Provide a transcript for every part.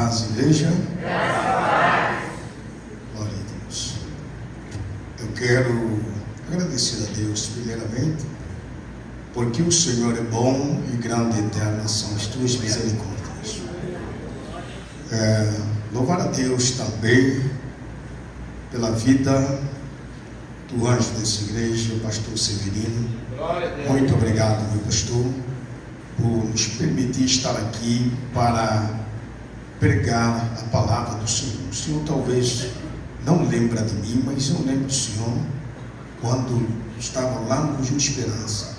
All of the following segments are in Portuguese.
paz, igreja. Glória a Deus. Eu quero agradecer a Deus primeiramente, porque o Senhor é bom e grande e eterna são as tuas misericórdias. Louvar a Deus também pela vida do anjo dessa igreja, o pastor Severino. Muito obrigado, meu pastor, por nos permitir estar aqui para pregar a palavra do Senhor. O Senhor talvez não lembra de mim, mas eu lembro do Senhor quando estava lá no Justo Esperança.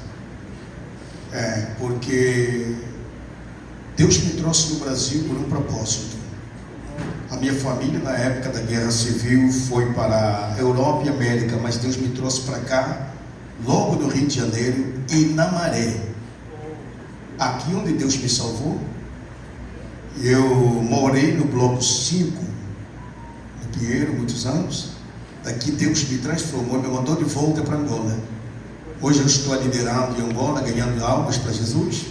Porque Deus me trouxe no Brasil por um propósito. A minha família, na época da Guerra Civil, foi para a Europa e América, mas Deus me trouxe para cá, logo no Rio de Janeiro e na Maré. Aqui onde Deus me salvou, eu morei no Bloco 5, no Pinheiro, muitos anos. Daqui Deus me transformou, me mandou de volta para Angola. Hoje eu estou liderando em Angola, ganhando almas para Jesus.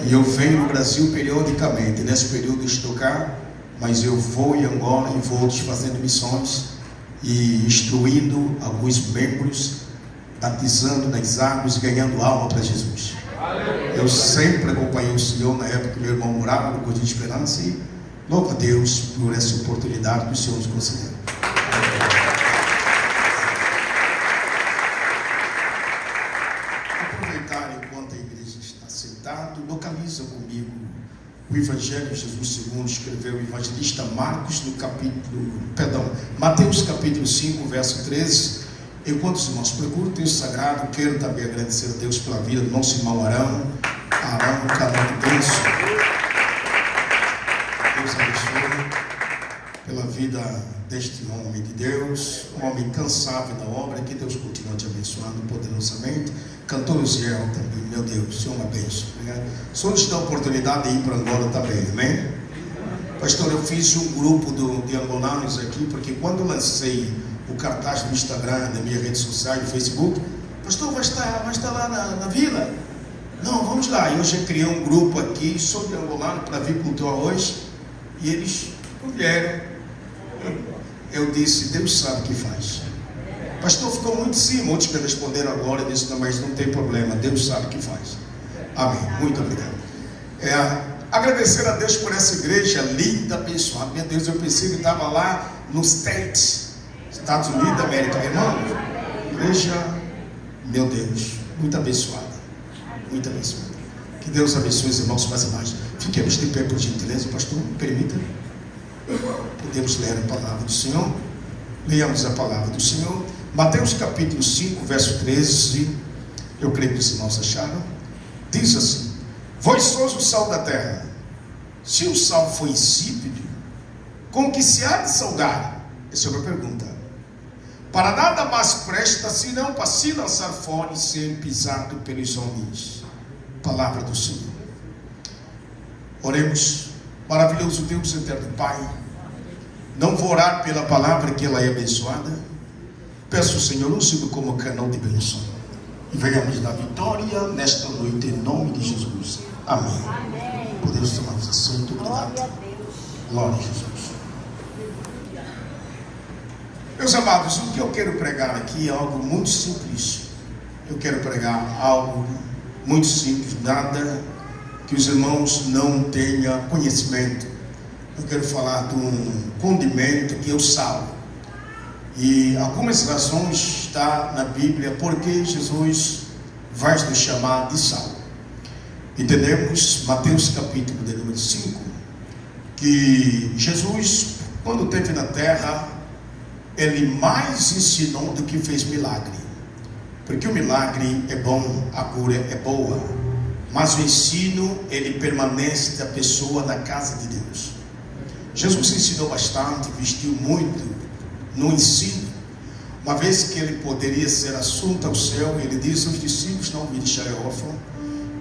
E eu venho no Brasil periodicamente. Nesse período eu estou cá, mas eu vou em Angola e vou fazendo missões e instruindo alguns membros, batizando nas águas e ganhando alma para Jesus. Eu sempre acompanhei o Senhor na época que meu irmão morava no Justo Esperança e louvo a Deus por essa oportunidade que o Senhor nos concedeu. Aproveitar enquanto a igreja está sentada, localiza comigo o Evangelho de Jesus segundo escreveu o evangelista Marcos no Mateus capítulo 5, verso 13. Enquanto os irmãos procuram o texto sagrado, quero também agradecer a Deus pela vida do nosso irmão Arão, canal de Deus. Deus abençoe pela vida deste homem de Deus, um homem incansável da obra, que Deus continue te abençoando poderosamente. Cantor Ziel também, meu Deus, Senhor, uma bênção. O Senhor nos dá a oportunidade de ir para Angola também, amém? Pastor, eu fiz um grupo de angolanos aqui, porque quando eu lancei o cartaz no Instagram, na minha rede social, no Facebook, pastor, vai estar lá na vila? Não, vamos lá. Eu já criei um grupo aqui sobre angolano para vir cultuar hoje, e eles vieram. Eu disse, Deus sabe o que faz. Pastor, ficou muito em cima. Outros me responderam agora, eu disse, não, mas não tem problema, Deus sabe o que faz. Amém, muito obrigado. Agradecer a Deus por essa igreja linda, abençoada. Meu Deus, eu pensei que estava lá nos States, Estados Unidos da América, irmão. Igreja, meu Deus, muito abençoada, muito abençoada. Que Deus abençoe os irmãos mais e mais. Fiquemos de pé por gentileza, pastor, me permita. Podemos ler a palavra do Senhor. Leamos a palavra do Senhor. Mateus capítulo 5, verso 13. Eu creio que os irmãos acharam. Diz assim: vós sois o sal da terra. Se o sal for insípido, com que se há de salgar? Essa é uma pergunta. Para nada mais presta, senão para se lançar fora e ser pisado pelos homens. Palavra do Senhor. Oremos. Maravilhoso Deus, eterno Pai, não vou orar pela palavra, que ela é abençoada. Peço, Senhor, use-me como canal de bênção e venhamos dar vitória nesta noite, em nome de Jesus. Amém. Podemos tomar o assento. Obrigado. Glória a Jesus. Meus amados, o que eu quero pregar aqui é algo muito simples. Eu quero pregar algo muito simples, nada que os irmãos não tenham conhecimento. Eu quero falar de um condimento que é o sal. E algumas razões está na Bíblia porque Jesus vai nos chamar de sal. Entendemos Mateus capítulo de número 5, que Jesus, quando esteve na terra, ele mais ensinou do que fez milagre. Porque o milagre é bom, a cura é boa, mas o ensino, ele permanece da pessoa na casa de Deus. Jesus ensinou bastante, investiu muito no ensino. Uma vez que ele poderia ser assunto ao céu, ele disse aos discípulos: não me deixarei órfão,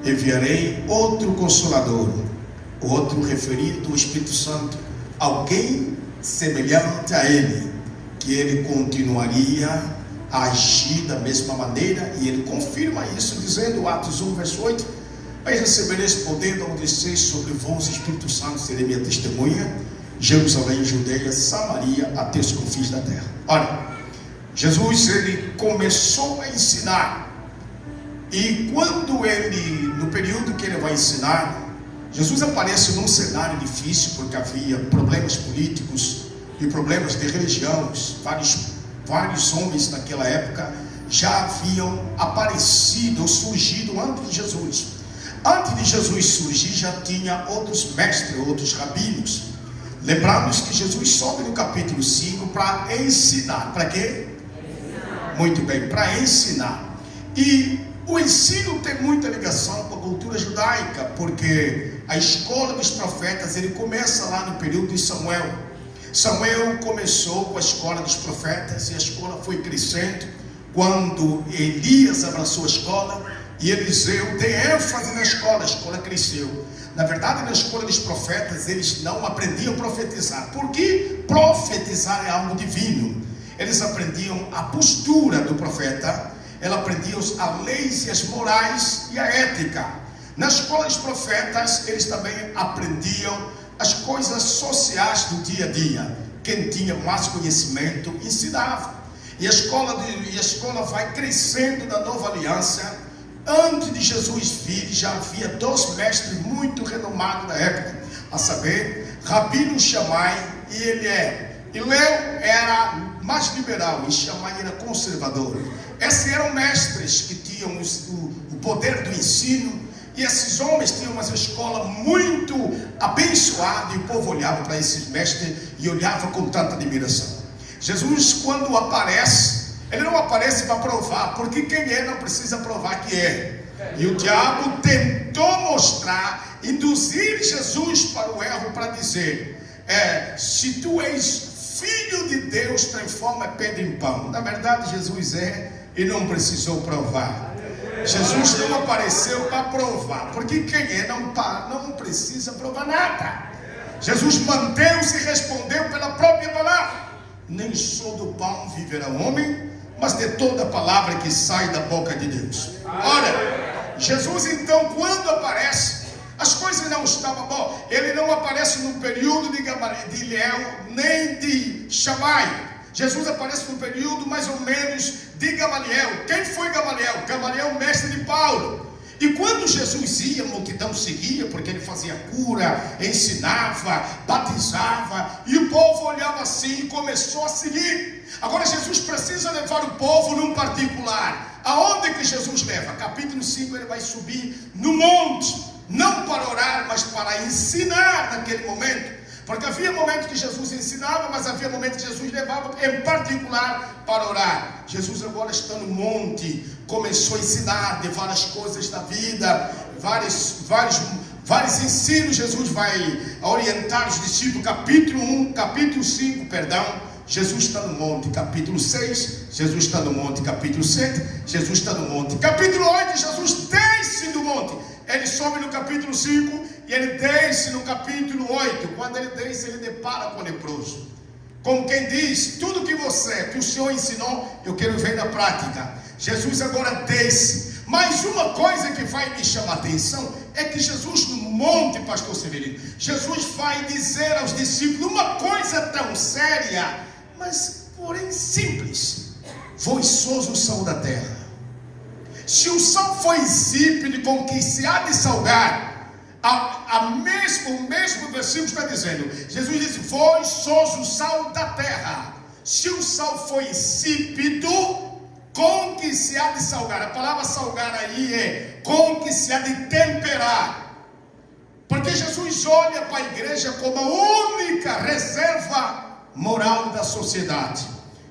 enviarei outro consolador, outro referido do Espírito Santo, alguém semelhante a ele, que ele continuaria a agir da mesma maneira. E ele confirma isso dizendo, Atos 1, verso 8, Mas recebereis poder ao descer sobre vós, Espírito Santo, serei minha testemunha, Jerusalém, Judeia, Samaria, até os confins da terra. Olha, Jesus, ele começou a ensinar, e quando ele, no período que ele vai ensinar, Jesus aparece num cenário difícil, porque havia problemas políticos e problemas de religião. Vários homens naquela época já haviam aparecido ou surgido antes de Jesus. Antes de Jesus surgir, já tinha outros mestres, outros rabinos. Lembramos que Jesus sobe no capítulo 5 para ensinar. Para quê? Muito bem, para ensinar. E o ensino tem muita ligação com a cultura judaica, porque a escola dos profetas, ele começa lá no período de Samuel. Samuel começou com a escola dos profetas, e a escola foi crescendo. Quando Elias abraçou a escola, e Eliseu deu ênfase na escola, a escola cresceu. Na verdade, na escola dos profetas, eles não aprendiam a profetizar, porque profetizar é algo divino. Eles aprendiam a postura do profeta, eles aprendiam as leis e as morais e a ética. Na escola dos profetas, eles também aprendiam as coisas sociais do dia a dia. Quem tinha mais conhecimento ensinava. E a escola vai crescendo na nova aliança. Antes de Jesus vir, já havia dois mestres muito renomados na época, a saber, Rabino Shammai e Eliel. Eliel era mais liberal e Shammai era conservador. Esses eram mestres que tinham o poder do ensino, e esses homens tinham uma escola muito abençoada, e o povo olhava para esses mestres e olhava com tanta admiração. Jesus, quando aparece, ele não aparece para provar, porque quem é não precisa provar que é. E o diabo tentou mostrar, induzir Jesus para o erro, para dizer, se tu és filho de Deus, transforma pedra em pão. Na verdade, Jesus e não precisou provar. Jesus não apareceu para provar, porque quem é não precisa provar nada. Jesus manteve-se e respondeu pela própria palavra. Nem só do pão viverá o homem, mas de toda a palavra que sai da boca de Deus. Ora, Jesus então, quando aparece, as coisas não estavam boas. Ele não aparece no período de Eliel, nem de Shammai. Jesus aparece no período mais ou menos de Gamaliel. Quem foi Gamaliel? Gamaliel, mestre de Paulo. E quando Jesus ia, a multidão seguia, porque ele fazia cura, ensinava, batizava, e o povo olhava assim e começou a seguir. Agora Jesus precisa levar o povo num particular. Aonde que Jesus leva? Capítulo 5, ele vai subir no monte, não para orar, mas para ensinar naquele momento. Porque havia momentos que Jesus ensinava, mas havia momentos que Jesus levava em particular para orar. Jesus agora está no monte, começou a ensinar de várias coisas da vida, vários ensinos. Jesus vai orientar os discípulos. Capítulo 5, Jesus está no monte. Capítulo 6, Jesus está no monte. Capítulo 7, Jesus está no monte. Capítulo 8, Jesus desce do monte. Ele sobe no capítulo 5 e ele desce no capítulo 8. Quando ele desce, ele depara com o leproso. Como quem diz, tudo que o Senhor ensinou, eu quero ver na prática. Jesus agora desce. Mas uma coisa que vai me chamar a atenção é que Jesus no monte, pastor Severino, Jesus vai dizer aos discípulos uma coisa tão séria, mas porém simples: vós sois o sal da terra. Se o sal foi insípido, com que se há de salgar, o mesmo versículo está dizendo, Jesus disse, vós sois o sal da terra. Se o sal foi insípido, com que se há de salgar? A palavra salgar aí é com que se há de temperar. Porque Jesus olha para a igreja como a única reserva moral da sociedade.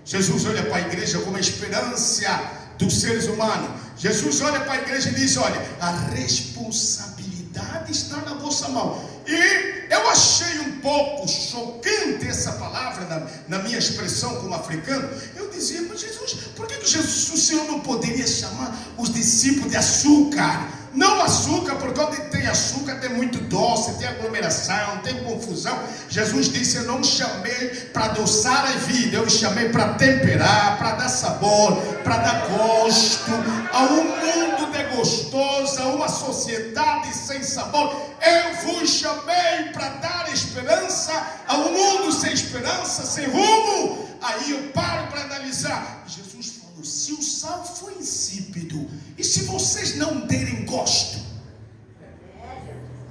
Jesus olha para a igreja como a esperança dos seres humanos. Jesus olha para a igreja e diz, olha, a responsabilidade está na vossa mão. E eu achei um pouco chocante essa palavra na minha expressão como africano. Eu dizia, mas Jesus, por que o Senhor não poderia chamar os discípulos de açúcar? Não açúcar, porque onde tem açúcar tem muito doce, tem aglomeração, tem confusão. Jesus disse, eu não chamei para adoçar a vida, eu chamei para temperar, para dar sabor, para dar gosto a um mundo de gostosa, uma sociedade sem sabor. Eu vos chamei para dar esperança a um mundo sem esperança, sem rumo. Aí eu paro para analisar. Jesus falou: se o sal for insípido, e se vocês não derem gosto,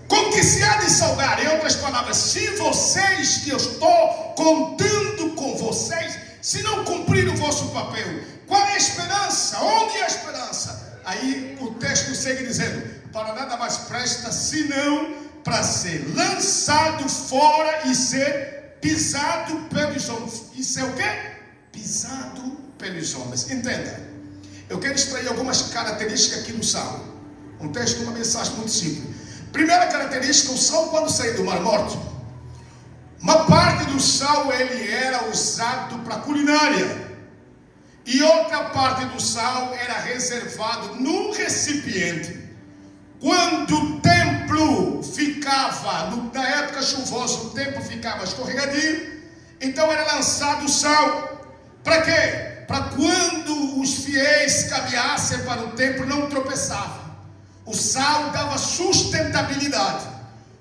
com que se há de salgar? Em outras palavras, se vocês, que eu estou contando com vocês, se não cumprir o vosso papel, qual é a esperança? Onde é a esperança? Aí o texto segue dizendo: para nada mais presta senão para ser lançado fora e ser pisado pelos homens. Isso é o quê? Pisado pelos homens. Entenda, eu quero extrair algumas características aqui do sal. Um texto, uma mensagem muito simples. Primeira característica: o sal, quando saiu do Mar Morto, uma parte do sal ele era usado para culinária, e outra parte do sal era reservado num recipiente. Quando o templo ficava, na época chuvosa, o templo ficava escorregadio, então era lançado o sal. Para quê? Para quando os fiéis caminhassem para o templo, não tropeçavam. O sal dava sustentabilidade,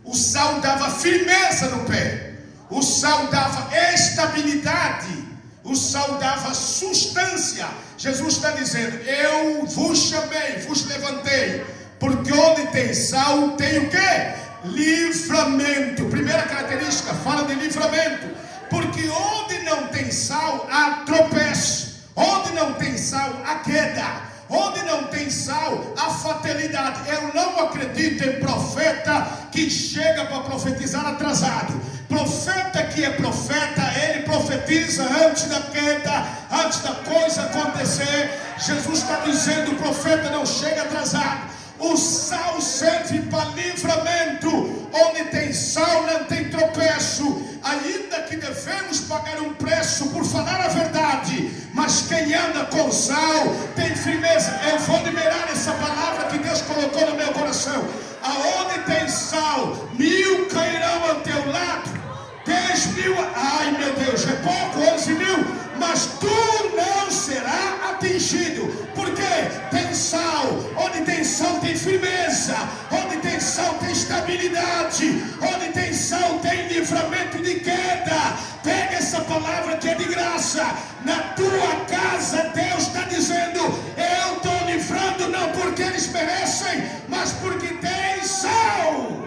o sal dava firmeza no pé, o sal dava estabilidade, o sal dava substância. Jesus está dizendo: eu vos chamei, vos levantei, porque onde tem sal tem o quê? Livramento. Primeira característica, fala de livramento. Porque onde não tem sal, há tropeço. Onde não tem sal, há queda. Onde não tem sal, há fatalidade. Eu não acredito em profeta que chega para profetizar atrasado. Profeta que é profeta, ele profetiza antes da queda, antes da coisa acontecer. Jesus está dizendo: o profeta não chega atrasado. O sal serve para livramento. Onde tem sal não tem tropeço. Ainda que devemos pagar um preço por falar a verdade, mas quem anda com sal tem firmeza. Eu vou liberar essa palavra que Deus colocou no meu coração. Aonde tem sal, 1000 cairão ao teu lado, 10.000, ai meu Deus, é pouco, 11.000, mas tu não será atingido. Porque tem sal. Onde tem sal tem firmeza. Onde tem sal tem estabilidade. Onde tem sal tem livramento de queda. Pega essa palavra que é de graça. Na tua casa Deus está dizendo: eu estou livrando não porque eles merecem, mas porque tem sal.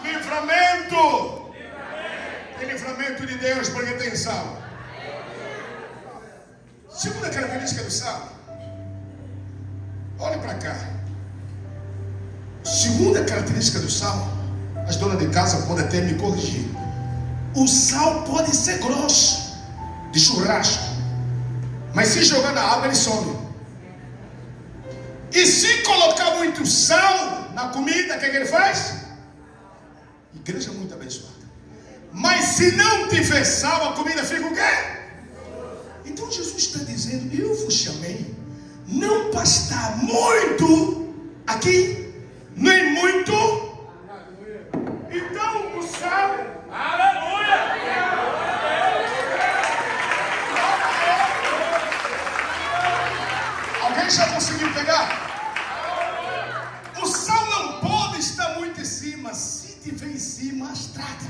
Livramento. Tem livramento de Deus porque tem sal. Segunda característica do sal. Olhe para cá. Segunda característica do sal. As donas de casa podem até me corrigir. O sal pode ser grosso, de churrasco, mas se jogar na água ele some. E se colocar muito sal na comida, o que ele faz? Igreja muito abençoada. Mas se não tiver sal, a comida fica o quê? Então Jesus está dizendo: eu vos chamei não para estar muito aqui, nem muito. Então o sal, aleluia, alguém já conseguiu pegar? O sal não pode estar muito em cima. Se tiver em cima, estraga.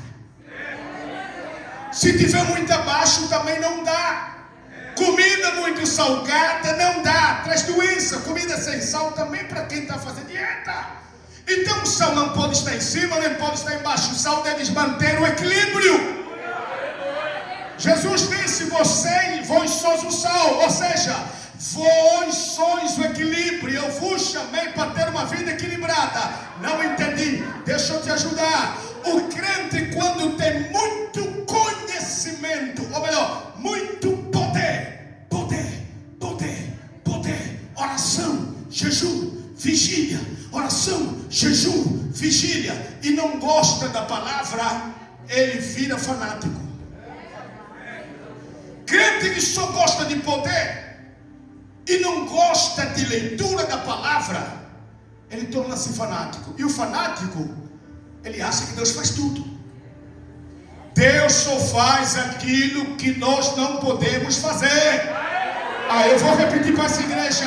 Se tiver muito abaixo, também não dá. Comida muito salgada não dá, traz doença. Comida sem sal também para quem está fazendo dieta. Então o sal não pode estar em cima, nem pode estar embaixo. O sal deve manter o equilíbrio. Jesus disse: vós sois o sal. Ou seja, vós sois o equilíbrio. Eu vos chamei para ter uma vida equilibrada. Não entendi? Deixa eu te ajudar. O crente, quando tem muito conhecimento, ou melhor, muito poder, oração, jejum, vigília, oração, jejum, vigília, e não gosta da palavra, ele vira fanático. Crente que só gosta de poder e não gosta de leitura da palavra, ele torna-se fanático. E o fanático, ele acha que Deus faz tudo. Deus só faz aquilo que nós não podemos fazer. Eu vou repetir para essa igreja.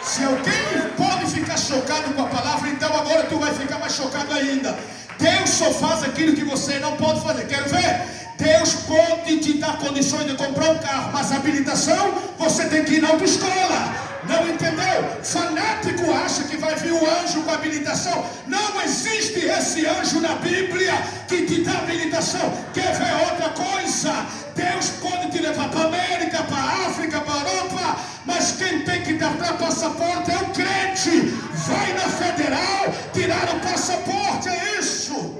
Se alguém pode ficar chocado com a palavra, então agora tu vai ficar mais chocado ainda. Deus só faz aquilo que você não pode fazer. Quero ver? Deus pode te dar condições de comprar um carro, mas a habilitação você tem que ir na autoescola. Não entendeu? Fanático acha que vai vir o anjo com habilitação. Não existe esse anjo na Bíblia que te dá habilitação. Quer ver outra coisa? Deus pode te levar para a América, para a África, para a Europa, mas quem tem que dar passaporte é o crente. Vai na federal tirar o passaporte, é isso.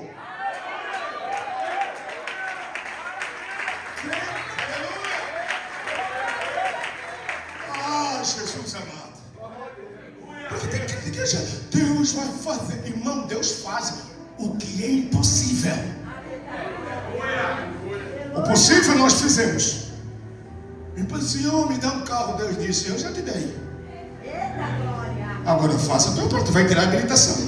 Jesus amado. Porque tem que igreja, Deus vai fazer, irmão, Deus faz o que é impossível. O possível nós fizemos. Senhor, me dá um carro. Deus disse, eu já te dei. Agora faça a tua parte, vai tirar a habilitação.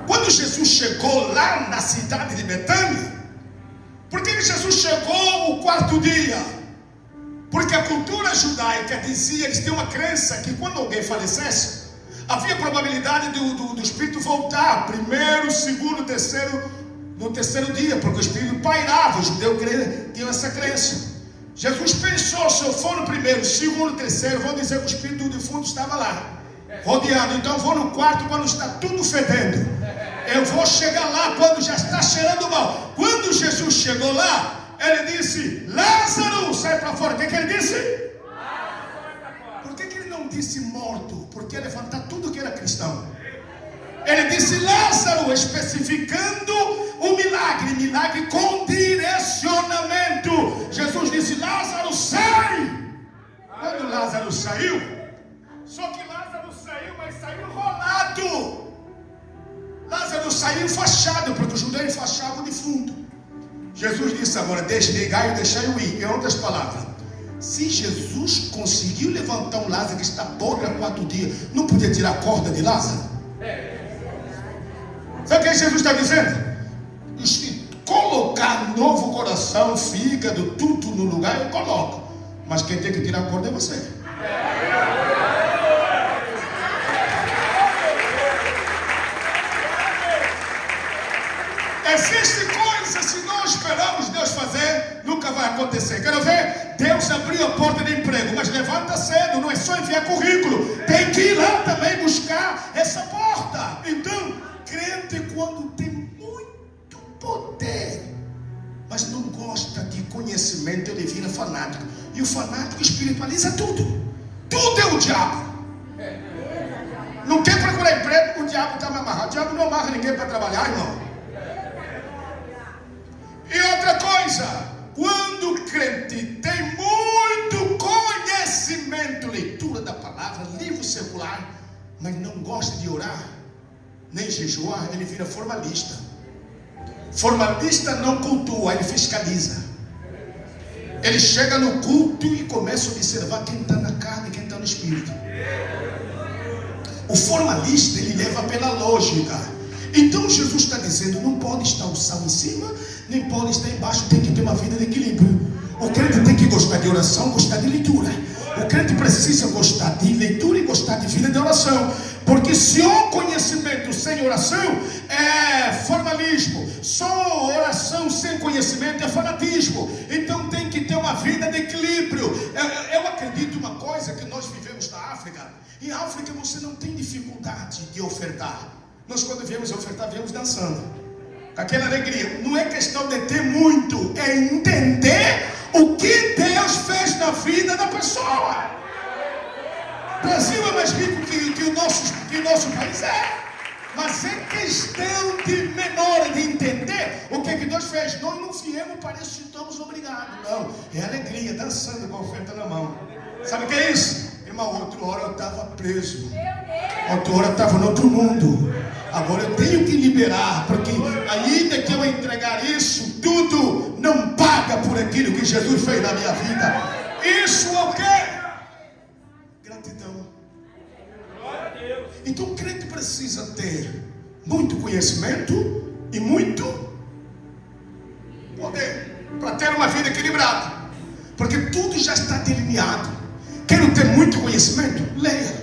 Quando Jesus chegou lá na cidade de Betânia, por que Jesus chegou o quarto dia? Porque a cultura judaica dizia, eles tinham uma crença que quando alguém falecesse, havia probabilidade do espírito voltar, primeiro, segundo, terceiro, no terceiro dia, porque o espírito pairava, os judeus tinham essa crença. Jesus pensou, se eu for no primeiro, segundo, terceiro, vão dizer que o espírito do defunto estava lá, rodeando, então eu vou no quarto quando está tudo fedendo. Eu vou chegar lá quando já está cheirando mal. Quando Jesus chegou lá, ele disse, Lázaro, sai para fora. O que ele disse? Por que ele não disse morto? Porque ia levantar tudo que era cristão. Ele disse Lázaro, especificando o milagre. Milagre com direcionamento. Jesus disse, Lázaro, sai. Quando Lázaro saiu, só que Lázaro saiu, mas saiu enrolado. Lázaro saiu enfaixado, porque os judeus enfaixavam o defunto. Jesus disse agora, deixai-o, deixai-o ir. Em outras palavras, se Jesus conseguiu levantar um Lázaro que está podre há 4 dias, não podia tirar a corda de Lázaro? Sabe o que Jesus está dizendo? Colocar novo coração, fígado, tudo no lugar, eu coloco. Mas quem tem que tirar a corda é você. Existe coisa, se nós esperamos Deus fazer, nunca vai acontecer. Quero ver? Deus abriu a porta de emprego, mas levanta cedo, não é só enviar currículo, tem que ir lá também buscar essa porta. Então, crente quando tem muito poder, mas não gosta de conhecimento, ele vira fanático. E o fanático espiritualiza tudo. Tudo é o diabo. Não quer procurar emprego, o diabo está me amarrado. O diabo não amarra ninguém para trabalhar, irmão. E outra coisa, quando o crente tem muito conhecimento, leitura da palavra, livro secular, mas não gosta de orar, nem jejuar, ele vira formalista. Formalista não cultua, ele fiscaliza. Ele chega no culto e começa a observar quem está na carne e quem está no espírito. O formalista, ele leva pela lógica. Então Jesus está dizendo, não pode estar o sal em cima, nem pode estar embaixo, tem que ter uma vida de equilíbrio. O crente tem que gostar de oração, gostar de leitura. O crente precisa gostar de leitura e gostar de vida de oração. Porque se o conhecimento sem oração é formalismo, só oração sem conhecimento é fanatismo. Então tem que ter uma vida de equilíbrio. Eu acredito uma coisa que nós vivemos na África. Em África você não tem dificuldade de ofertar. Nós quando viemos ofertar, viemos dançando, com aquela alegria. Não é questão de ter muito, é entender o que Deus fez na vida da pessoa. O Brasil é mais rico que o nosso país é. Mas é questão de menor de entender o que Deus fez. Nós não viemos para isso, estamos obrigados. Não, é alegria, dançando com a oferta na mão. Sabe o que é isso? Irmão, outra hora eu estava preso. Outra hora eu estava no outro mundo. Agora eu tenho que liberar, porque ainda que eu entregar isso, tudo não paga por aquilo que Jesus fez na minha vida. Isso é o quê? Gratidão. Então o crente precisa ter muito conhecimento e muito poder. equilibrada, porque tudo já está delineado. Quero ter muito conhecimento? Leia.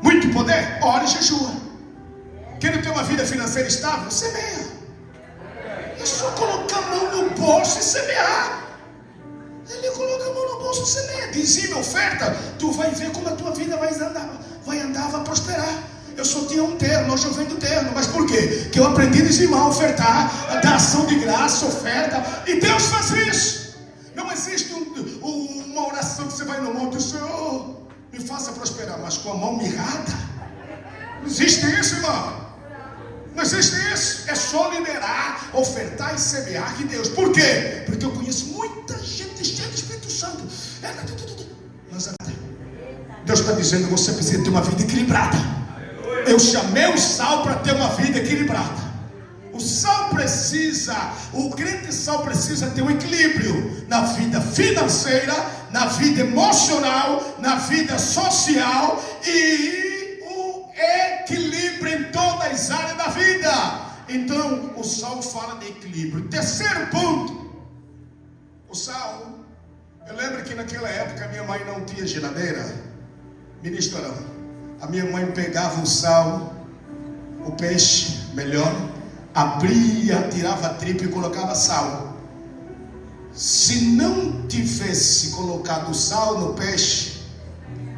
Muito poder? Ore e jejua. Quero ter uma vida financeira estável? Semeia. É só colocar a mão no bolso e semear. Ele coloca a mão no bolso e semeia. Dizime, oferta, tu vai ver como a tua vida vai andar, vai prosperar. Eu só tinha um terno, hoje eu vendo terno. Mas por quê? Porque eu aprendi a dizimar, ofertar, a dar ação de graça, oferta. E Deus faz isso. Não existe uma oração que você vai no monte e Senhor, me faça prosperar, mas com a mão mirrada. Não existe isso, irmão. Não existe isso. É só liberar, ofertar e semear de Deus. Por quê? Porque eu conheço muita gente cheia do Espírito Santo. Mas Deus está dizendo, você precisa ter uma vida equilibrada. Eu chamei o sal para ter uma vida equilibrada. O crente sal precisa ter um equilíbrio na vida financeira, na vida emocional, na vida social e o equilíbrio em todas as áreas da vida. Então, o sal fala de equilíbrio. Terceiro ponto, o sal. Eu lembro que naquela época minha mãe não tinha geladeira. Ministro Arão, a minha mãe pegava o sal, o peixe, melhor, abria, tirava a tripa e colocava sal. Se não tivesse colocado sal no peixe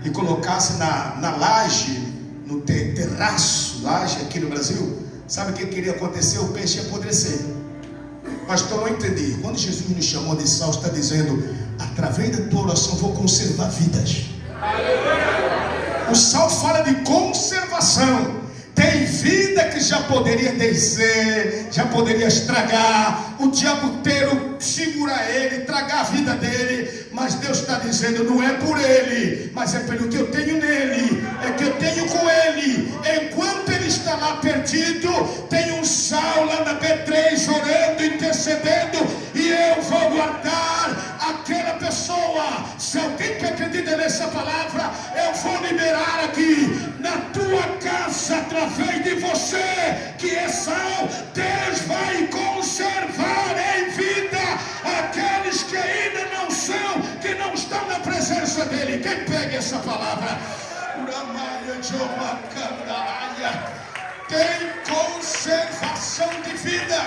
e colocasse na laje, no terraço, laje aqui no Brasil, sabe o que queria acontecer? O peixe ia apodrecer. Pastor, não entendi. Quando Jesus nos chamou de sal, está dizendo, através da tua oração vou conservar vidas. O sal fala de conservação. Tem vida que já poderia descer, já poderia estragar, o diabo inteiro segurar ele, tragar a vida dele, mas Deus está dizendo, não é por ele, mas é pelo que eu tenho nele, é que eu tenho com ele. Enquanto ele está lá perdido, tem um sal lá na B3 orando, intercedendo, e eu vou guardar aquela pessoa. Se alguém que acredita nessa palavra, eu vou liberar aqui na tua casa, através de você, que é sal. Deus vai conservar em vida aqueles que ainda não são, que não estão na presença dele. Quem pega essa palavra? Tem conservação de vida.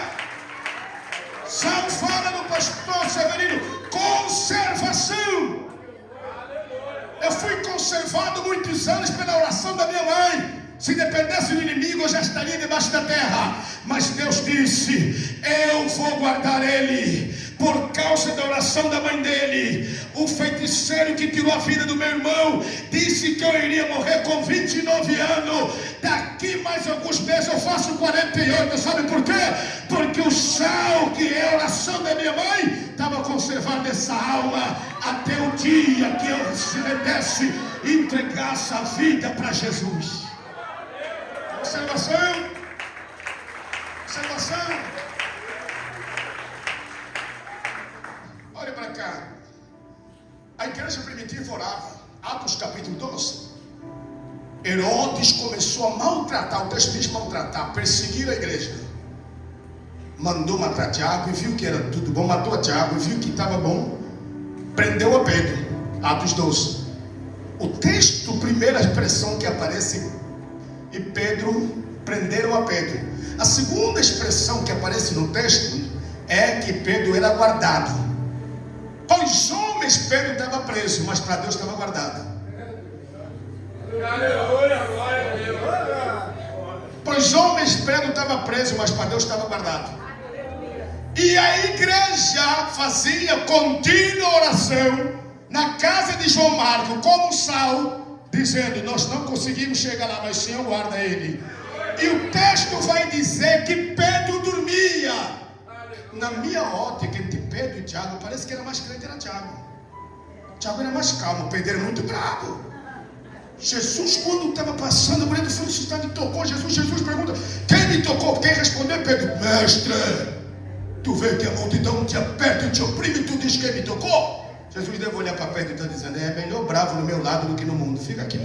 Sal fala no pastor Severino, conservação. Eu fui conservado muitos anos pela oração da minha mãe. Se dependesse do inimigo, eu já estaria debaixo da terra. Mas Deus disse, eu vou guardar ele. Por causa da oração da mãe dele. O feiticeiro que tirou a vida do meu irmão disse que eu iria morrer com 29 anos. Daqui mais alguns meses eu faço 48. Sabe por quê? Porque o sal, que é a oração da minha mãe, estava conservando essa alma até o dia que eu se rendesse e entregasse a vida para Jesus. Observação. Observação. Olha para cá. A igreja primitiva orava. Atos capítulo 12. Herodes começou a maltratar, o texto diz maltratar, perseguir a igreja. Mandou matar Tiago e viu que era tudo bom. Matou a Tiago e viu que estava bom. Prendeu a Pedro. Atos 12. O texto, primeira expressão que aparece, e Pedro, prenderam a Pedro. A segunda expressão que aparece no texto é que Pedro era guardado. Para os homens Pedro estava preso, mas para Deus estava guardado. Para os homens Pedro estava preso, mas para Deus estava guardado. E a igreja fazia contínua oração na casa de João Marcos, como sal, dizendo, nós não conseguimos chegar lá, mas o Senhor guarda ele. E o texto vai dizer que Pedro dormia. Na minha ótica, entre Pedro e Tiago, parece que era mais crente, era Tiago. Tiago era mais calmo, Pedro era muito bravo. Jesus, quando estava passando por ele, foi ressuscitado e tocou Jesus. Jesus pergunta, quem me tocou? Quem respondeu? Pedro, mestre, tu vê que a multidão te aperta e te oprime, tu diz quem me tocou? Jesus deve olhar para Pedro e está dizendo, é melhor bravo no meu lado do que no mundo. Fica aqui.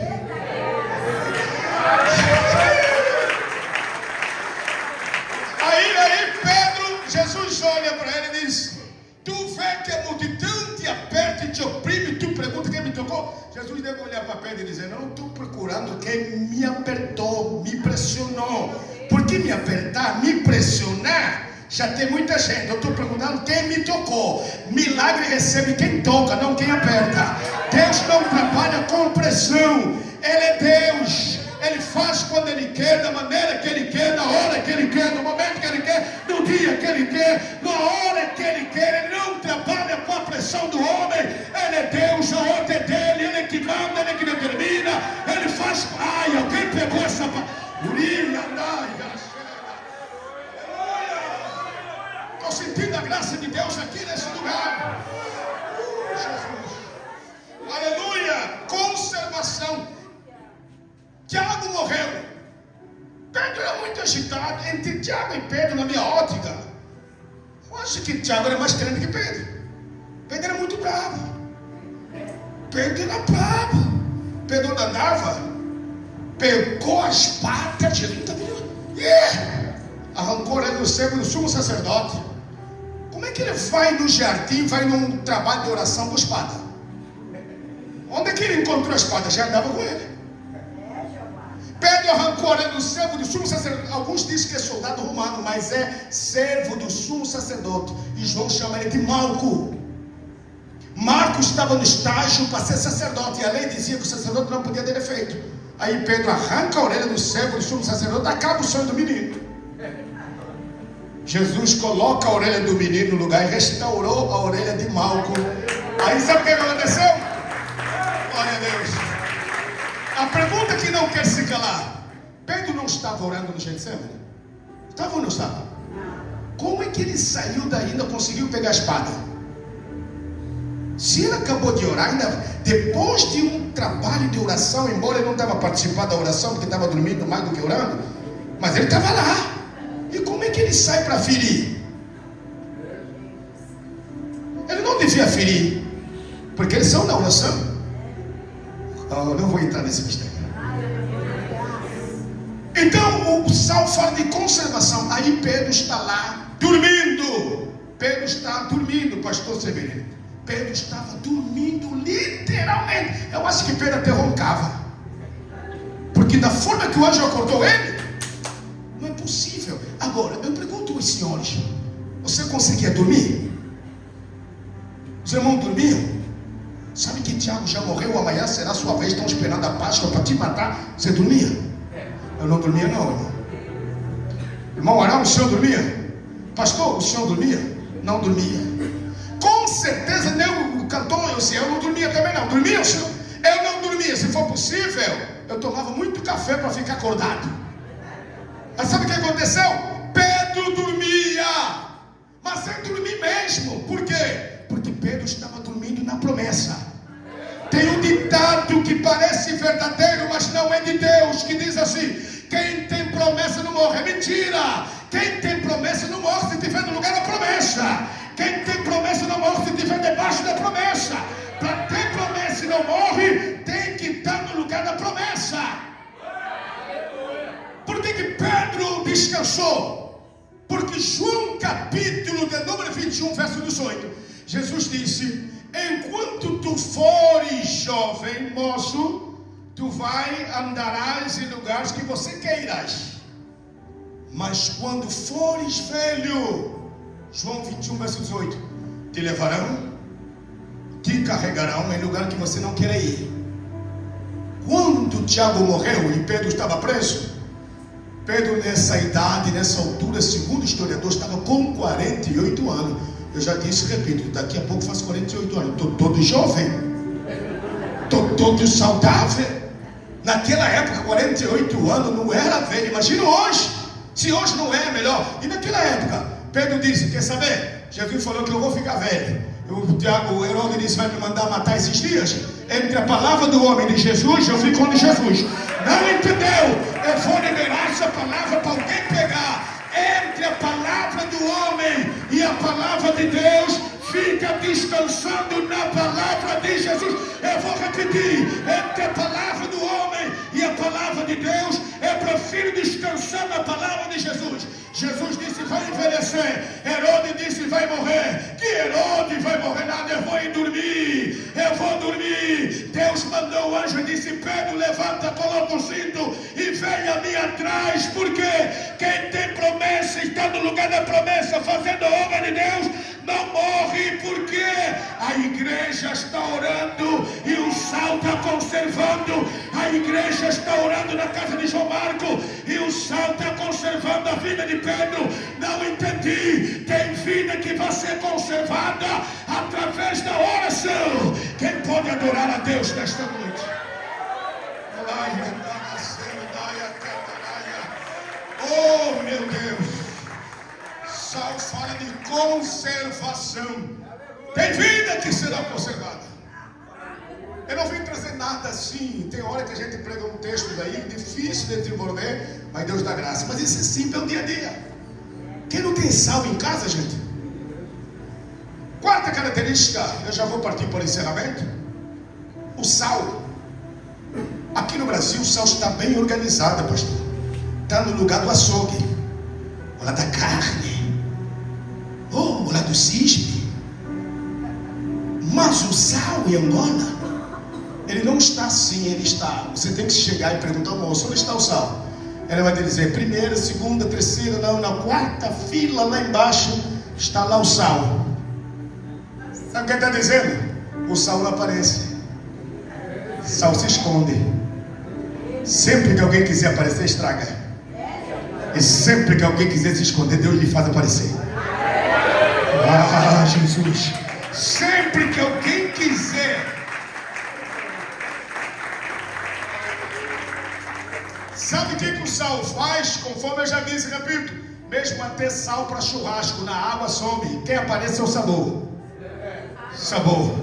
Aí Pedro, Jesus olha para ele e diz, tu vê que a multidão Jesus deve olhar para Pedro e dizer: não estou procurando quem me apertou, me pressionou. Porque me apertar, me pressionar, já tem muita gente. Eu estou perguntando quem me tocou. Milagre recebe quem toca, não quem aperta. Deus não trabalha com pressão. Ele é Deus. Ele faz quando Ele quer, da maneira que Ele quer, na hora que Ele quer, no momento que Ele quer, no dia que Ele quer, na hora que Ele quer. Ele não trabalha com a pressão do homem. Ele é Deus, a ordem é dele. Ele é que manda, Ele é que determina. Ele faz. Ai, alguém pegou essa. Estou sentindo a graça de Deus aqui nesse lugar. Jesus. Aleluia. Conservação. Tiago morreu. Pedro era muito agitado. Entre Tiago e Pedro, na minha ótica, eu acho que Tiago era mais crente que Pedro. Pedro era muito bravo. Pedro era bravo. Pedro andava, pegou a espada. Jesus está vendo. Arrancou ele do servo do sumo sacerdote. Como é que ele vai no jardim, vai num trabalho de oração com espada? Onde é que ele encontrou a espada? Já andava com ele. Pedro arrancou a orelha do servo do sumo sacerdote. Alguns dizem que é soldado romano, mas é servo do sumo sacerdote. E João chama ele de Malco. Marco estava no estágio para ser sacerdote, e a lei dizia que o sacerdote não podia ter defeito. Aí Pedro arranca a orelha do servo do sumo sacerdote, acaba o sonho do menino. Jesus coloca a orelha do menino no lugar e restaurou a orelha de Malco. Aí sabe o que aconteceu? Glória a Deus. A pergunta que não quer se calar: Pedro não estava orando no Getsemane? Estava ou não estava? Como é que ele saiu daí e ainda conseguiu pegar a espada? Se ele acabou de orar, ainda depois de um trabalho de oração, embora ele não estava participando da oração, porque estava dormindo mais do que orando, mas ele estava lá. E como é que ele sai para ferir? Ele não devia ferir, porque eles são da oração. Não vou entrar nesse mistério. Então o Salmo fala de conservação. Aí Pedro está lá dormindo. Pedro está dormindo, pastor Severino. Pedro estava dormindo literalmente. Eu acho que Pedro até roncava, porque da forma que o anjo acordou ele, não é possível. Agora eu pergunto aos senhores: você conseguia dormir? Os irmãos dormiam? Sabe que Tiago já morreu, amanhã será a sua vez, estão esperando a Páscoa para te matar. Você dormia? Eu não dormia não, irmão. Irmão Arão, o senhor dormia? Pastor, o senhor dormia? Não dormia. Com certeza nem o cantor, eu não dormia também não. Dormia o senhor? Eu não dormia. Se for possível, eu tomava muito café para ficar acordado. Mas sabe o que aconteceu? Pedro dormia, mas sem dormir mesmo. Por quê? Porque Pedro estava dormindo na promessa. Tem um ditado que parece verdadeiro, mas não é de Deus, que diz assim: quem tem promessa não morre. É mentira. Quem tem promessa não morre se estiver no lugar da promessa. Quem tem promessa não morre se estiver debaixo da promessa. Para ter promessa e não morre, tem que estar no lugar da promessa. Por que Pedro descansou? Porque João capítulo de número 21, verso 18, Jesus disse: enquanto tu fores jovem, moço, tu andarás em lugares que você queiras. Mas quando fores velho, João 21, verso 18, te levarão, te carregarão em lugar que você não queira ir. Quando Tiago morreu e Pedro estava preso, Pedro nessa idade, nessa altura, segundo o historiador, estava com 48 anos. Eu já disse e repito, daqui a pouco faço 48 anos. Estou todo jovem, estou todo saudável. Naquela época, 48 anos não era velho. Imagina hoje, se hoje não é melhor. E naquela época, Pedro disse: quer saber? Jesus falou que eu vou ficar velho. O Herodes disse: vai me mandar matar esses dias. Entre a palavra do homem de Jesus, eu fico onde Jesus. Não entendeu? Eu vou liberar essa palavra para alguém pegar. Entre a palavra do homem e a palavra de Deus, fica descansando na palavra de Jesus. Eu vou repetir: entre a palavra do homem e a palavra de Deus, eu prefiro descansar na palavra de Jesus. Jesus disse: vai envelhecer. Herodes disse: vai morrer. Que Herodes vai morrer nada, eu vou ir dormir. Eu vou dormir. Deus mandou o anjo e disse: Pedro, levanta, coloca o cinto e venha a mim atrás, porque quem tem promessa, está no lugar da promessa, fazendo a obra de Deus, não morre, porque a igreja está orando e o sal está conservando. A igreja está orando na casa de João Marco e o sal está conservando a vida de Pedro. Não entendi. Tem vida que vai ser conservada através da oração. Quem pode adorar a Deus nesta noite? Oh, meu Deus. Sal fala de conservação. Tem vida que será conservada. Eu não vim trazer nada assim. Tem hora que a gente prega um texto daí, difícil de desenvolver, mas Deus dá graça. Mas isso é simples, é o dia a dia. Quem não tem sal em casa, gente? Quarta característica, eu já vou partir para o encerramento. O sal. Aqui no Brasil o sal está bem organizado, pastor. Está no lugar do açougue, lá da carne, ou lá do cisne. Mas o sal em Angola, ele não está assim, ele está. Você tem que chegar e perguntar ao moço: onde está o sal? Ela vai dizer: primeira, segunda, terceira, não, na quarta fila lá embaixo está lá o sal. Sabe o que ele está dizendo? O sal não aparece, sal se esconde. Sempre que alguém quiser aparecer, estraga. E sempre que alguém quiser se esconder, Deus lhe faz aparecer. Ah, Jesus. Sempre que alguém quiser. Sabe o que o sal faz? Conforme eu já disse, repito, mesmo até sal para churrasco, na água some. Quem aparece é o sabor. Sabor.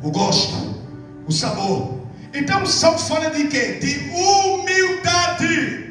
O gosto. O sabor. Então o sal fala de quê? De humildade.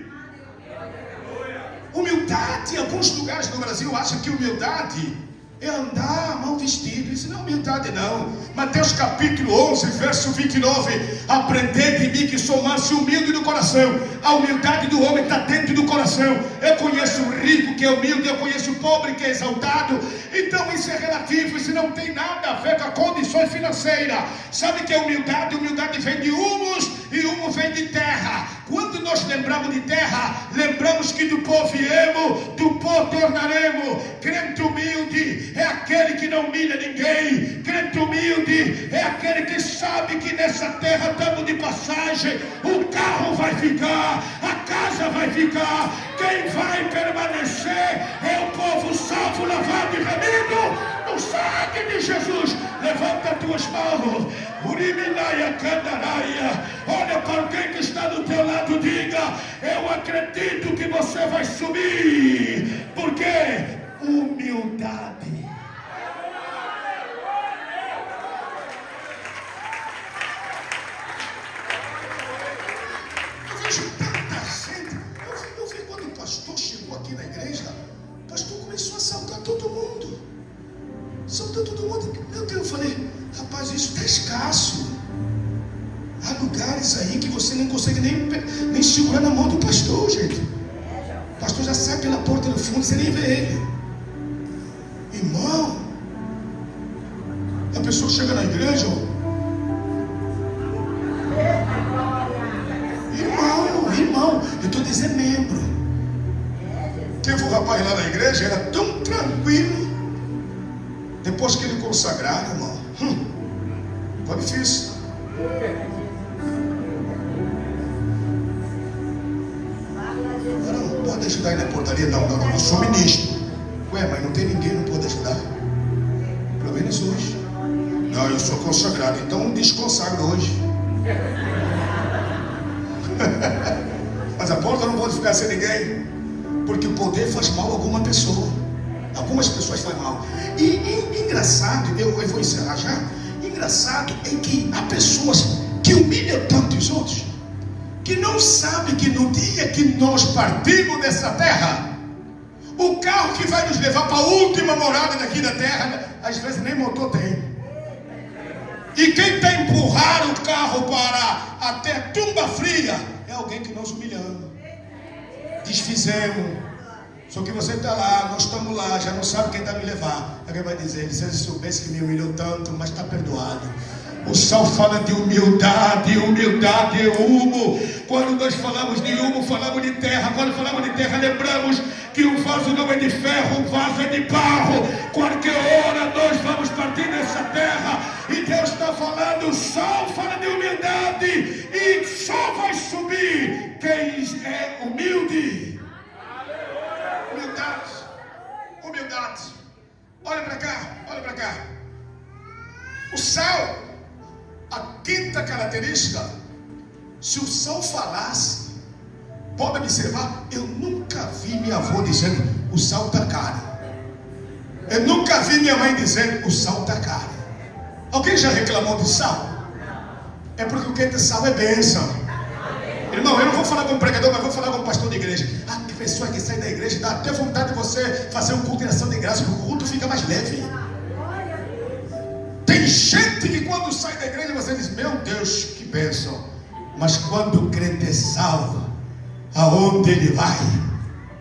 Humildade, em alguns lugares do Brasil acham que humildade é andar mal vestido. Isso não é humildade, não. Mateus capítulo 11, verso 29. Aprendei de mim que sou manso e humilde do coração. A humildade do homem está dentro do coração. Eu conheço o rico que é humilde, eu conheço o pobre que é exaltado. Então isso é relativo, isso não tem nada a ver com a condição financeira. Sabe o que é humildade? Humildade vem de humus e humus vem de terra. Quando nós lembramos de terra, lembramos que do pó viemos, do pó tornaremos. Crente humilde é aquele que não humilha ninguém. Crente humilde é aquele que sabe que nessa terra estamos de passagem. O carro vai ficar, a casa vai ficar. Quem vai permanecer é o povo salvo, lavado e remido no sangue de Jesus. Levanta as tuas mãos. Uriminaia Candaraia. Olha para alguém que está do teu lado, diga: eu acredito que você vai subir. Por quê? Humildade. Eu vejo tanta gente. Eu vi quando o pastor chegou aqui na igreja, o pastor começou a saudar todo mundo. Saudou todo mundo. Meu Deus, eu falei: rapaz, isso está escasso. Há lugares aí que você não consegue nem segurar na mão do pastor, gente. O pastor já sai pela porta do fundo, você nem vê ele. Irmão, a pessoa chega na igreja, irmão, eu estou dizendo membro. Teve um rapaz lá na igreja, era tão tranquilo. Depois que ele consagraram, irmão, foi difícil. Não pode ajudar aí na portaria, não, eu sou ministro. Ué, mas não tem ninguém, não pode ajudar. Pelo menos hoje. Não, eu sou consagrado, então desconsagro hoje. Mas a porta não pode ficar sem ninguém, porque o poder faz mal a alguma pessoa. Algumas pessoas fazem mal. E engraçado, eu vou encerrar já. Engraçado é que há pessoas que humilham tanto os outros, que não sabem que no dia que nós partimos dessa terra, o carro que vai nos levar para a última morada daqui da terra, às vezes nem motor tem. E quem está empurrar o carro para até tumba fria é alguém que nós humilhamos, desfizemos. Só que você está lá, nós estamos lá, já não sabe quem está me levar. Alguém vai dizer: se você soubesse que me humilhou tanto, mas está perdoado. O sal fala de humildade. Humildade é humo. Quando nós falamos de humo, falamos de terra. Quando falamos de terra, lembramos que o vaso não é de ferro, o vaso é de barro. Qualquer hora nós vamos partir dessa terra. E Deus está falando, o sal fala de humildade. E só vai subir quem é humilde. Humildade. Humildade. Olha para cá, olha para cá. O sal, a quinta característica, se o sal falasse, pode observar, eu nunca vi minha avó dizendo, o sal está caro. Eu nunca vi minha mãe dizendo, o sal está caro. Alguém já reclamou de sal? É porque o que é de sal é bênção. Irmão, eu não vou falar com um pregador, mas vou falar com um pastor de igreja. Ah, que pessoa que sai da igreja, dá até vontade de você fazer um culto de ação de graça, porque o culto fica mais leve. Tem gente que quando sai da igreja você diz, meu Deus, que bênção. Mas quando o crente é salvo, aonde ele vai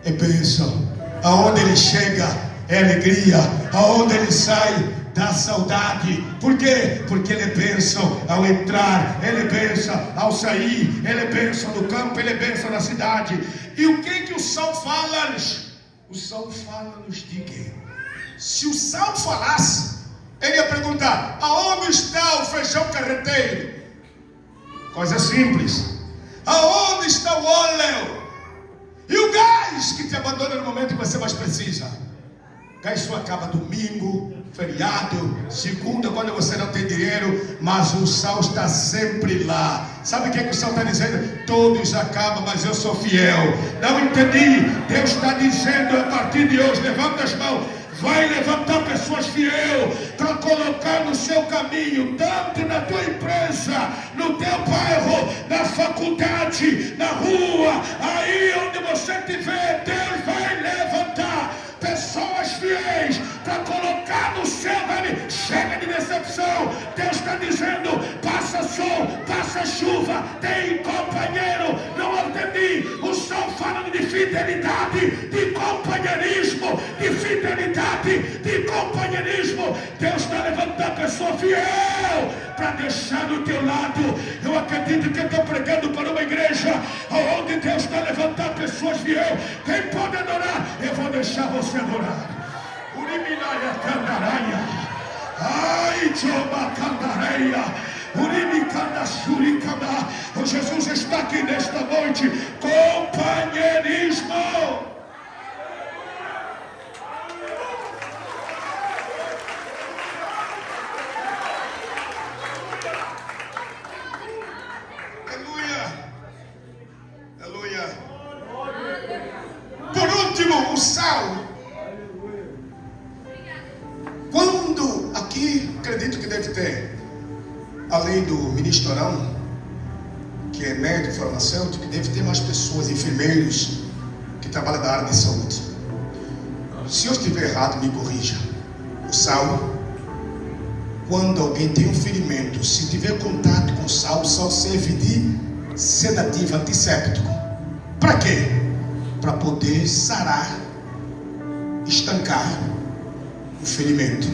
é bênção. Aonde ele chega é alegria. Aonde ele sai dá saudade. Por quê? Porque ele é bênção ao entrar, ele é bênção ao sair, ele é bênção no campo, ele é bênção na cidade. E o que o sal fala-nos? O sal fala-nos de quê? Se o sal falasse, ele ia perguntar, aonde está o feijão carreteiro? Coisa simples. Aonde está o óleo? E o gás que te abandona no momento que você mais precisa? Gás só acaba domingo, feriado, segunda, quando você não tem dinheiro, mas o sal está sempre lá. Sabe o que o sal está dizendo? Todos acabam, mas eu sou fiel. Não entendi. Deus está dizendo a partir de hoje, levanta as mãos, vai levantar pessoas fiel para colocar no seu caminho, tanto na tua empresa, no teu bairro, na faculdade, na rua, aí onde você estiver, Deus vai levantar pessoas fiéis para colocar no seu caminho. Chega de decepção. Deus está dizendo, passa sol, passa chuva, tem companheiro. Não entendi. O sol falando de fidelidade, de companheirismo, de fidelidade, de companheirismo. Deus está levantando pessoa fiel para deixar do teu lado. Eu acredito que eu estou pregando para uma igreja onde Deus está levantando pessoas fiel. Quem pode adorar? Eu vou deixar você adorar. Urimilaya Candaraia. Ai, Joba Candareia. Urimicanda Suricanda. O Jesus está aqui nesta noite. Companheirismo. Por último, o sal. Quando aqui, acredito que deve ter, além do ministro Arão, que é médico farmacêutico, deve ter mais pessoas, enfermeiros, que trabalham na área de saúde. Se eu estiver errado, me corrija. O sal, quando alguém tem um ferimento, se tiver contato com o sal serve de sedativo, antisséptico. Para quê? Para poder sarar, estancar o ferimento.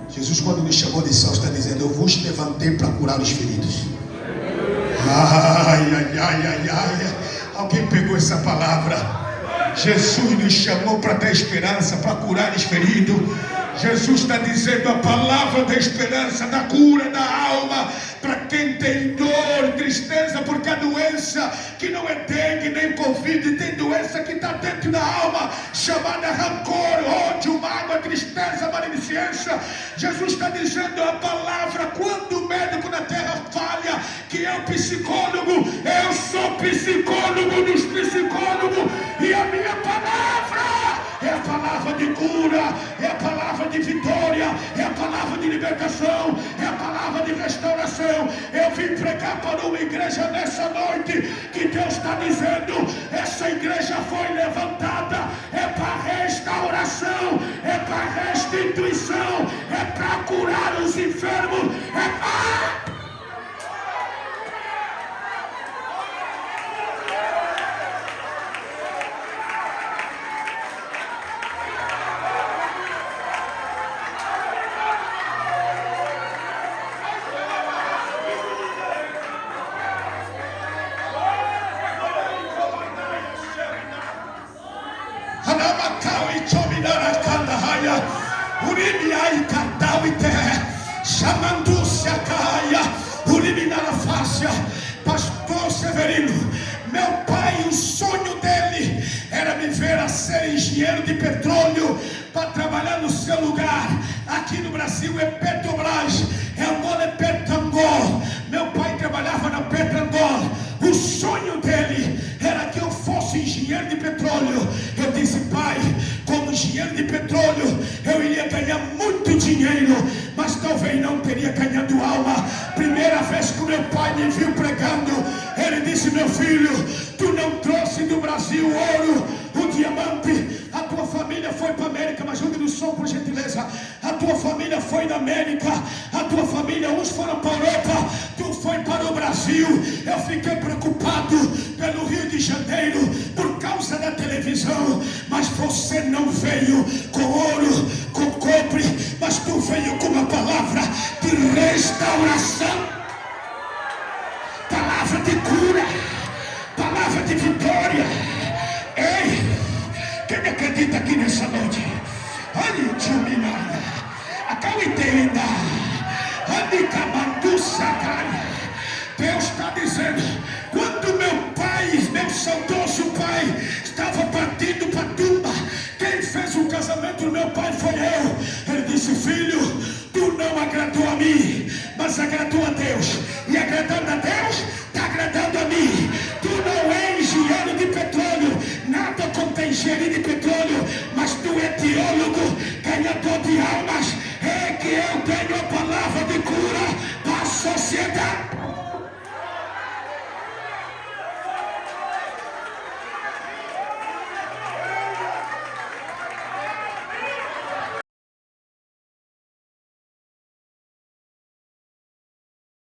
Jesus, quando nos chamou de sal, está dizendo, eu vos levantei para curar os feridos. Ai, ai, ai, ai, ai. Alguém pegou essa palavra? Jesus nos chamou para dar esperança, para curar os feridos. Jesus está dizendo a palavra da esperança, da cura da alma, para quem tem dor, tristeza, porque a doença que não é dengue nem covid, tem doença que está dentro da alma, chamada rancor, ódio, mágoa, tristeza, maledicência. Jesus está dizendo a palavra, quando o médico na terra falha, que é o psicólogo, eu sou psicólogo dos psicólogos, e a minha palavra é a palavra de cura, é a palavra de vitória, é a palavra de libertação, é a palavra de restauração. Eu vim pregar para uma igreja nessa noite, que Deus está dizendo, essa igreja foi levantada, é para restauração, é para restituição, é para curar os enfermos, é para... Cauité, chamando-se a Caia, eliminar a fáscia. Pastor Severino, meu pai, o sonho dele era me ver a ser engenheiro de petróleo para trabalhar no seu lugar. Aqui no Brasil é Petrobras, Angola é Petangol. Meu pai trabalhava na Petrangol. O sonho dele era que eu fosse engenheiro de petróleo. Eu disse: pai, como engenheiro de petróleo eu iria ganhar muito dinheiro, mas talvez não teria ganhado alma. Primeira vez que meu pai me viu pregando, ele disse: meu filho, tu não trouxe do Brasil o ouro, o diamante. A tua família foi para a América, mas ajude no som, por gentileza. A tua família foi na América, a tua família, uns foram para a Europa, tu foi para o Brasil. Eu fiquei preocupado pelo Rio de Janeiro por causa da televisão, mas você não veio com ouro, com cobre, mas tu veio com uma palavra de restauração, palavra de cura, palavra de vitória. Ei, quem acredita aqui nessa noite? Olha, Tchuminada, a Cauitenda, Anicamandu Sacaia. Deus está dizendo: quando meu pai, meu saudoso pai, estava partindo para a tumba, quem fez o casamento do meu pai foi eu. Ele disse: filho, tu não agradou a mim, mas agradou a Deus. E agradando a Deus, está agradando a mim. Tu não é engenheiro de petróleo, nada contra engenharia de petróleo, mas tu é teólogo, ganhador de almas.